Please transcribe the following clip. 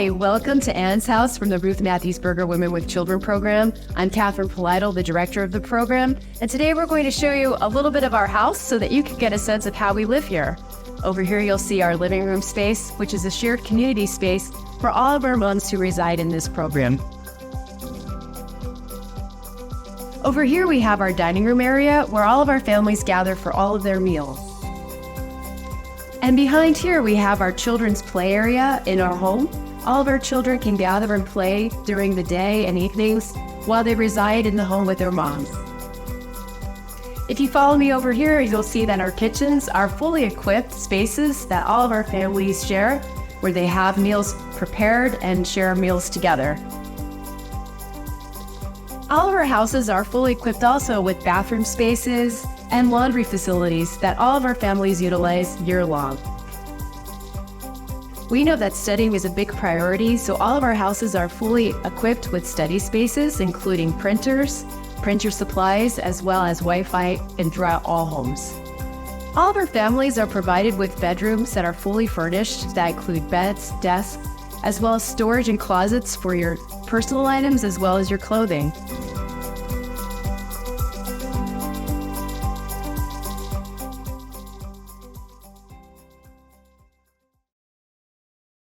Hi, welcome to Anne's House from the Ruth Bourger Women with Children program. I'm Catherine Polidal, the director of the program, and today we're going to show you a little bit of our house so that you can get a sense of how we live here. Over here you'll see our living room space, which is a shared community space for all of our moms who reside in this program. Over here we have our dining room area where all of our families gather for all of their meals. And behind here we have our children's play area in our home. All of our children can gather and play during the day and evenings while they reside in the home with their moms. If you follow me over here, you'll see that our kitchens are fully equipped spaces that all of our families share, where they have meals prepared and share meals together. All of our houses are fully equipped also with bathroom spaces and laundry facilities that all of our families utilize year-long. We know that studying is a big priority, so all of our houses are fully equipped with study spaces, including printers, printer supplies, as well as Wi-Fi throughout all homes. All of our families are provided with bedrooms that are fully furnished that include beds, desks, as well as storage and closets for your personal items as well as your clothing.